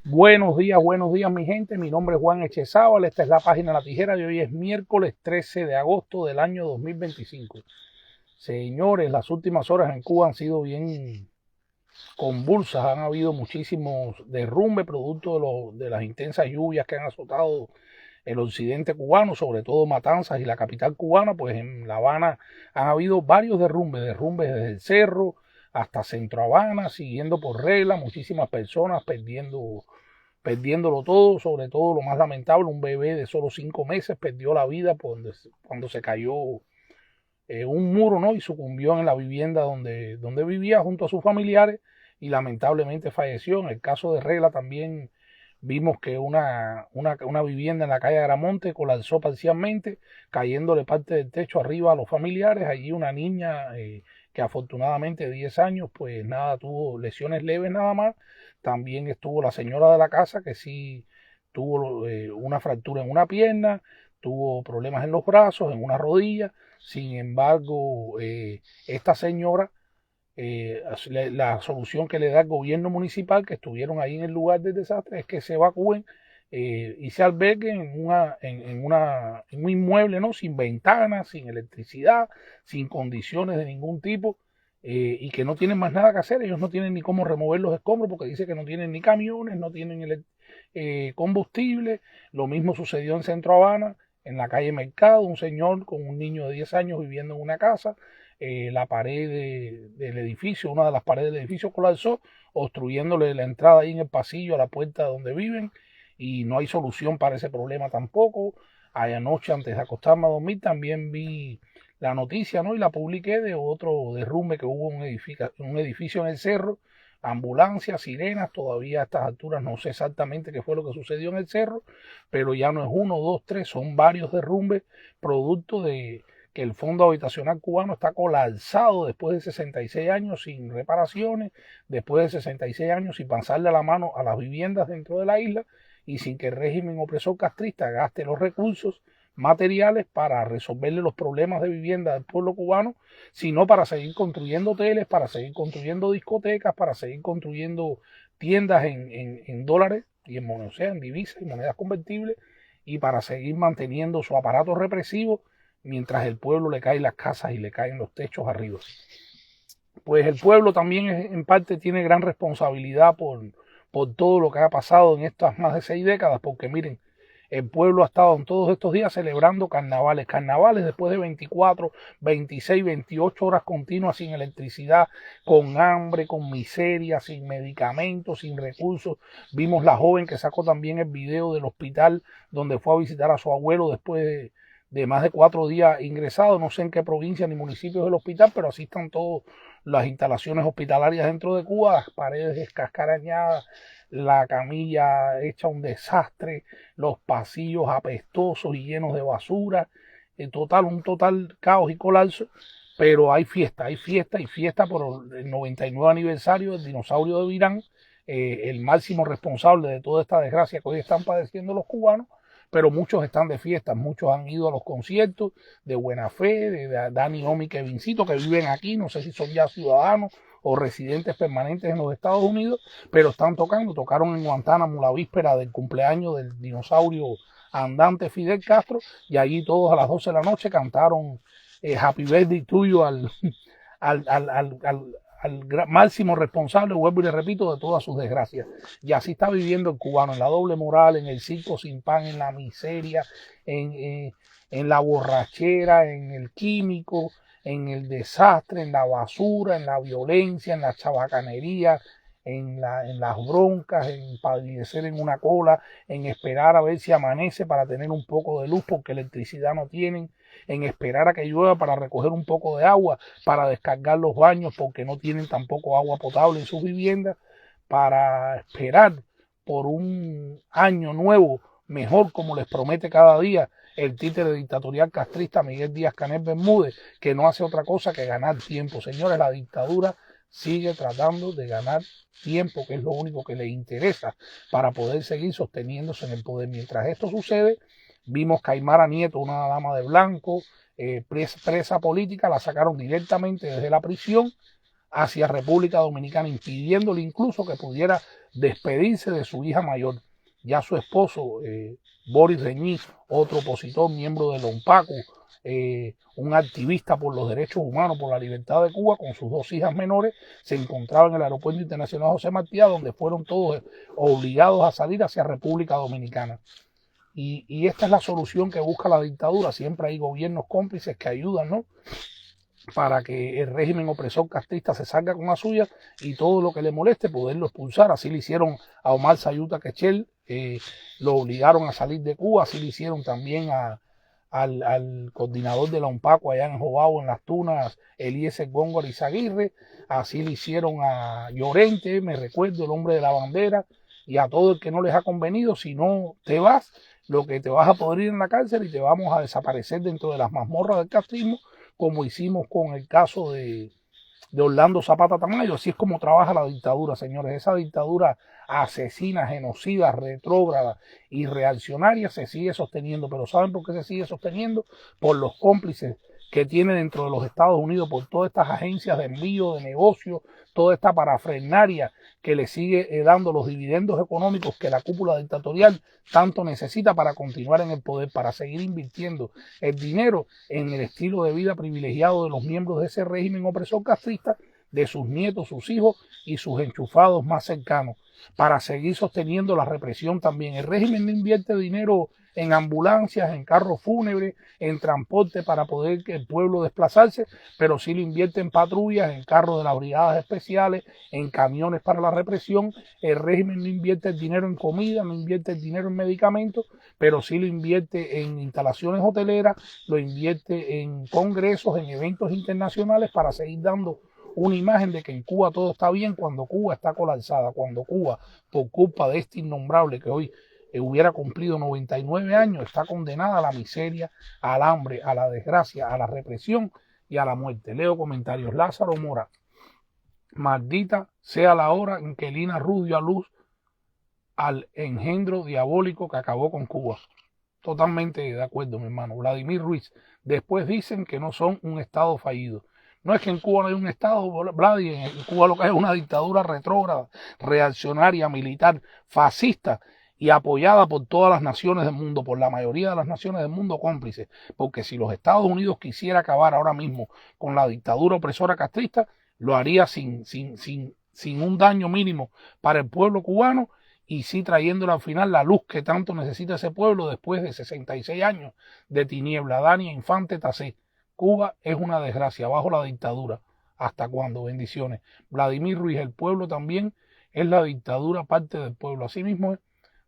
Buenos días mi gente. Mi nombre es Juan Echezábal. Esta es la página La Tijera y hoy es miércoles 13 de agosto del año 2025. Señores, las últimas horas en Cuba han sido bien convulsas. Han habido muchísimos derrumbes producto de las intensas lluvias que han azotado el occidente cubano, sobre todo Matanzas y la capital cubana. Pues en La Habana han habido varios derrumbes desde el cerro hasta Centro Habana, siguiendo por regla, muchísimas personas perdiéndolo todo, sobre todo lo más lamentable, un bebé de solo 5 meses perdió la vida cuando se cayó un muro, ¿no? Y sucumbió en la vivienda donde vivía junto a sus familiares y lamentablemente falleció. En el caso de Regla también vimos que una vivienda en la calle Agramonte colapsó parcialmente, cayéndole parte del techo arriba a los familiares. Allí una niña que afortunadamente de 10 años, pues nada, tuvo lesiones leves nada más. También estuvo la señora de la casa que sí tuvo una fractura en una pierna, tuvo problemas en los brazos, en una rodilla. Sin embargo, esta señora, la solución que le da el gobierno municipal, que estuvieron ahí en el lugar del desastre, es que se evacúen y se alberguen en un inmueble, ¿no? Sin ventanas, sin electricidad, sin condiciones de ningún tipo. Y que no tienen más nada que hacer. Ellos no tienen ni cómo remover los escombros porque dice que no tienen ni camiones, no tienen combustible. Lo mismo sucedió en Centro Habana, en la calle Mercado, un señor con un niño de 10 años viviendo en una casa. La pared del edificio, una de las paredes del edificio colapsó, obstruyéndole la entrada ahí en el pasillo a la puerta donde viven, y no hay solución para ese problema tampoco. Anoche, antes de acostarme a dormir, también vi la noticia, ¿no? Y la publiqué, de otro derrumbe que hubo en un edificio en el cerro. Ambulancias, sirenas, todavía a estas alturas no sé exactamente qué fue lo que sucedió en el cerro, pero ya no es uno, dos, tres, son varios derrumbes producto de que el Fondo Habitacional Cubano está colapsado después de 66 años sin reparaciones, después de 66 años sin pasarle la mano a las viviendas dentro de la isla y sin que el régimen opresor castrista gaste los recursos materiales para resolverle los problemas de vivienda del pueblo cubano, sino para seguir construyendo hoteles, para seguir construyendo discotecas, para seguir construyendo tiendas en dólares y o sea, en divisas y monedas convertibles, y para seguir manteniendo su aparato represivo mientras el pueblo le caen las casas y le caen los techos arriba. Pues el pueblo también en parte tiene gran responsabilidad por todo lo que ha pasado en estas más de 6 décadas, porque miren, el pueblo ha estado en todos estos días celebrando carnavales después de 24, 26, 28 horas continuas sin electricidad, con hambre, con miseria, sin medicamentos, sin recursos. Vimos la joven que sacó también el video del hospital donde fue a visitar a su abuelo después de más de 4 días ingresado. No sé en qué provincia ni municipios del hospital, pero así están todas las instalaciones hospitalarias dentro de Cuba, las paredes descascarañadas, la camilla hecha un desastre, los pasillos apestosos y llenos de basura, un total caos y colapso. Pero hay fiesta por el 99 aniversario del dinosaurio de Virán, el máximo responsable de toda esta desgracia que hoy están padeciendo los cubanos. Pero muchos están de fiesta, muchos han ido a los conciertos de Buena Fe, de Dani, Omi, Kevincito, que viven aquí, no sé si son ya ciudadanos o residentes permanentes en los Estados Unidos, pero están tocaron en Guantánamo la víspera del cumpleaños del dinosaurio andante Fidel Castro, y allí todos a las 12 de la noche cantaron Happy Birthday tuyo al, al, al, al al máximo responsable, vuelvo y le repito, de todas sus desgracias. Y así está viviendo el cubano, en la doble moral, en el circo sin pan, en la miseria, en la borrachera, en el químico, en el desastre, en la basura, en la violencia, en la chabacanería, en las broncas, en palidecer en una cola, en esperar a ver si amanece para tener un poco de luz porque electricidad no tienen, en esperar a que llueva para recoger un poco de agua, para descargar los baños porque no tienen tampoco agua potable en sus viviendas, para esperar por un año nuevo mejor, como les promete cada día el títere dictatorial castrista Miguel Díaz-Canel Bermúdez, que no hace otra cosa que ganar tiempo. Señores, la dictadura sigue tratando de ganar tiempo, que es lo único que le interesa para poder seguir sosteniéndose en el poder. Mientras esto sucede, vimos que Aymara Nieto, una dama de blanco, presa política, la sacaron directamente desde la prisión hacia República Dominicana, impidiéndole incluso que pudiera despedirse de su hija mayor. Ya su esposo, Boris Reñí, otro opositor, miembro del ONPACU, un activista por los derechos humanos, por la libertad de Cuba, con sus dos hijas menores, se encontraba en el aeropuerto internacional José Martí, donde fueron todos obligados a salir hacia República Dominicana. Y esta es la solución que busca la dictadura. Siempre hay gobiernos cómplices que ayudan, ¿no?, para que el régimen opresor castrista se salga con la suya y todo lo que le moleste poderlo expulsar. Así le hicieron a Omar Sayuta Quechel, lo obligaron a salir de Cuba. Así le hicieron también al coordinador de la ONPACU allá en Jobao, en Las Tunas, Eliezer Góngora Izaguirre. Así le hicieron a Llorente, me recuerdo, el hombre de la bandera, y a todo el que no les ha convenido. Si no te vas, lo que te vas a poder ir en la cárcel y te vamos a desaparecer dentro de las mazmorras del castrismo, como hicimos con el caso de Orlando Zapata Tamayo. Así es como trabaja la dictadura, señores. Esa dictadura asesina, genocida, retrógrada y reaccionaria se sigue sosteniendo. Pero ¿saben por qué se sigue sosteniendo? Por los cómplices que tiene dentro de los Estados Unidos, por todas estas agencias de envío, de negocio, toda esta parafernaria que le sigue dando los dividendos económicos que la cúpula dictatorial tanto necesita para continuar en el poder, para seguir invirtiendo el dinero en el estilo de vida privilegiado de los miembros de ese régimen opresor castrista, de sus nietos, sus hijos y sus enchufados más cercanos, para seguir sosteniendo la represión también. El régimen no invierte dinero en ambulancias, en carros fúnebres, en transporte para poder que el pueblo desplazarse, pero sí lo invierte en patrullas, en carros de las brigadas especiales, en camiones para la represión. El régimen no invierte el dinero en comida, no invierte el dinero en medicamentos, pero sí lo invierte en instalaciones hoteleras, lo invierte en congresos, en eventos internacionales, para seguir dando una imagen de que en Cuba todo está bien, cuando Cuba está colapsada, cuando Cuba, por culpa de este innombrable que hoy hubiera cumplido 99 años, está condenada a la miseria, al hambre, a la desgracia, a la represión y a la muerte. Leo comentarios. Lázaro Mora: maldita sea la hora en que Lina Ruz dio a luz al engendro diabólico que acabó con Cuba. Totalmente de acuerdo, mi hermano. Vladimir Ruiz: después dicen que no son un estado fallido. No es que en Cuba no hay un estado, Vladi, en Cuba lo que es una dictadura retrógrada, reaccionaria, militar, fascista, y apoyada por todas las naciones del mundo, por la mayoría de las naciones del mundo cómplices. Porque si los Estados Unidos quisiera acabar ahora mismo con la dictadura opresora castrista, lo haría sin un daño mínimo para el pueblo cubano, y sí trayéndole al final la luz que tanto necesita ese pueblo después de 66 años de tiniebla. Dania Infante Tacé: Cuba es una desgracia bajo la dictadura. ¿Hasta cuándo? Bendiciones. Vladimir Ruiz: el pueblo también es la dictadura, parte del pueblo. Así mismo es.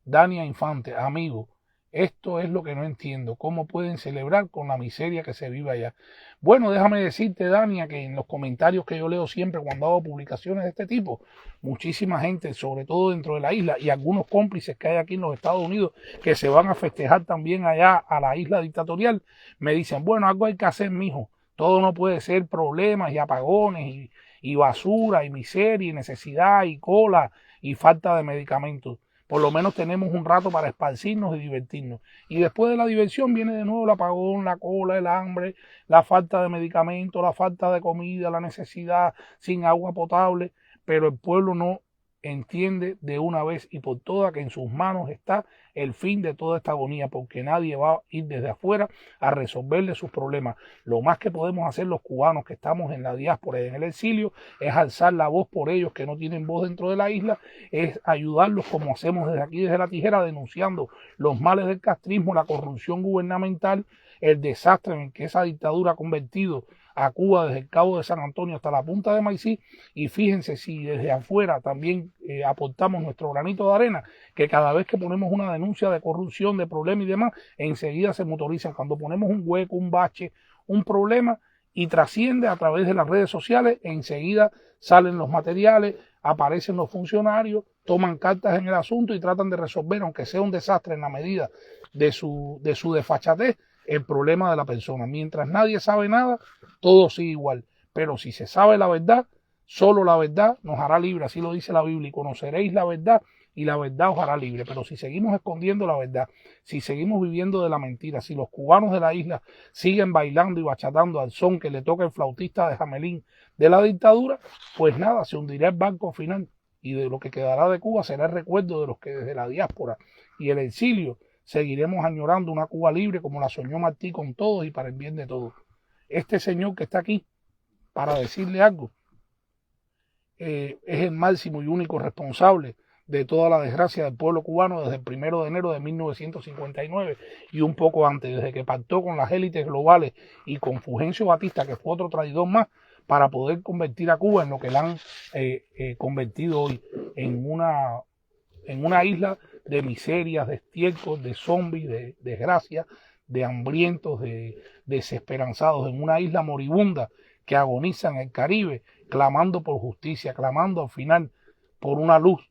Dania Infante: amigo, esto es lo que no entiendo. ¿Cómo pueden celebrar con la miseria que se vive allá? Bueno, déjame decirte, Dania, que en los comentarios que yo leo siempre cuando hago publicaciones de este tipo, muchísima gente, sobre todo dentro de la isla, y algunos cómplices que hay aquí en los Estados Unidos, que se van a festejar también allá a la isla dictatorial, me dicen: bueno, algo hay que hacer, mijo. Todo no puede ser problemas y apagones y basura y miseria y necesidad y cola y falta de medicamentos. Por lo menos tenemos un rato para esparcirnos y divertirnos. Y después de la diversión viene de nuevo el apagón, la cola, el hambre, la falta de medicamentos, la falta de comida, la necesidad sin agua potable. Pero el pueblo no entiende de una vez y por todas que en sus manos está el fin de toda esta agonía, porque nadie va a ir desde afuera a resolverle sus problemas. Lo más que podemos hacer los cubanos que estamos en la diáspora y en el exilio es alzar la voz por ellos que no tienen voz dentro de la isla, es ayudarlos como hacemos desde aquí, desde la tijera, denunciando los males del castrismo, la corrupción gubernamental, el desastre en el que esa dictadura ha convertido a Cuba desde el Cabo de San Antonio hasta la punta de Maicí. Y fíjense, si desde afuera también aportamos nuestro granito de arena, que cada vez que ponemos una denuncia de corrupción, de problema y demás, enseguida se motorizan. Cuando ponemos un hueco, un bache, un problema y trasciende a través de las redes sociales, enseguida salen los materiales, aparecen los funcionarios, toman cartas en el asunto y tratan de resolver, aunque sea un desastre en la medida de su desfachatez, el problema de la persona. Mientras nadie sabe nada, todo sigue igual. Pero si se sabe la verdad, solo la verdad nos hará libres. Así lo dice la Biblia: y conoceréis la verdad y la verdad os hará libre. Pero si seguimos escondiendo la verdad, si seguimos viviendo de la mentira, si los cubanos de la isla siguen bailando y bachatando al son que le toca el flautista de Jamelín de la dictadura, pues nada, se hundirá el barco final y de lo que quedará de Cuba será el recuerdo de los que desde la diáspora y el exilio seguiremos añorando una Cuba libre como la soñó Martí con todos y para el bien de todos. Este señor que está aquí, para decirle algo, es el máximo y único responsable de toda la desgracia del pueblo cubano desde el 1 de enero de 1959 y un poco antes, desde que pactó con las élites globales y con Fulgencio Batista, que fue otro traidor más, para poder convertir a Cuba en lo que la han convertido hoy, en una isla de miserias, de estiércol, de zombies, de desgracia, de hambrientos, de desesperanzados, en una isla moribunda que agoniza en el Caribe, clamando por justicia, clamando al final por una luz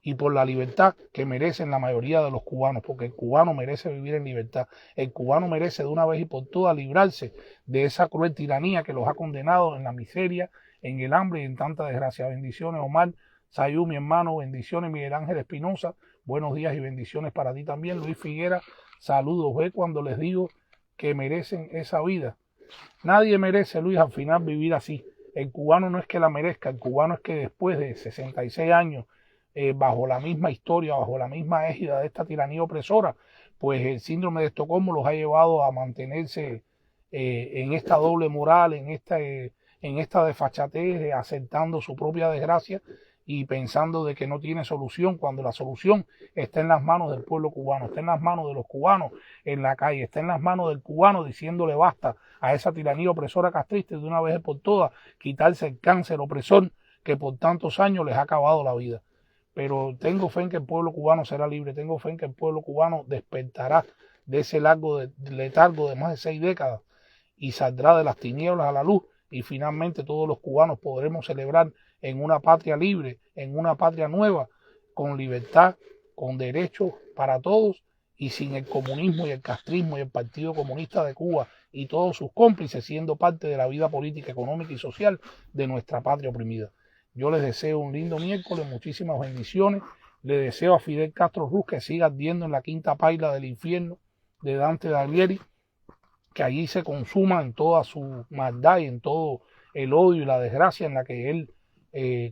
y por la libertad que merecen la mayoría de los cubanos, porque el cubano merece vivir en libertad, el cubano merece de una vez y por todas librarse de esa cruel tiranía que los ha condenado en la miseria, en el hambre y en tanta desgracia. Bendiciones, Omar Sayú, mi hermano, bendiciones, Miguel Ángel Espinosa, buenos días y bendiciones para ti también, Luis Figuera, saludos. Ve cuando les digo que merecen esa vida. Nadie merece, Luis, al final vivir así. El cubano no es que la merezca, el cubano es que después de 66 años, bajo la misma historia, bajo la misma égida de esta tiranía opresora, pues el síndrome de Estocolmo los ha llevado a mantenerse en esta doble moral, en esta desfachatez, aceptando su propia desgracia y pensando de que no tiene solución, cuando la solución está en las manos del pueblo cubano, está en las manos de los cubanos en la calle, está en las manos del cubano diciéndole basta a esa tiranía opresora castrista y de una vez por todas quitarse el cáncer opresor que por tantos años les ha acabado la vida. Pero tengo fe en que el pueblo cubano será libre, tengo fe en que el pueblo cubano despertará de ese largo letargo de más de 6 décadas y saldrá de las tinieblas a la luz y finalmente todos los cubanos podremos celebrar en una patria libre, en una patria nueva, con libertad, con derechos para todos y sin el comunismo y el castrismo y el Partido Comunista de Cuba y todos sus cómplices siendo parte de la vida política, económica y social de nuestra patria oprimida. Yo les deseo un lindo miércoles, muchísimas bendiciones. Le deseo a Fidel Castro Ruz que siga ardiendo en la quinta paila del infierno de Dante Alighieri, que allí se consuma en toda su maldad y en todo el odio y la desgracia en la que él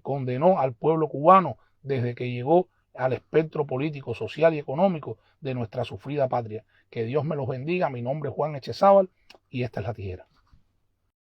condenó al pueblo cubano desde que llegó al espectro político, social y económico de nuestra sufrida patria. Que Dios me los bendiga. Mi nombre es Juan Echezábal y esta es La Tijera.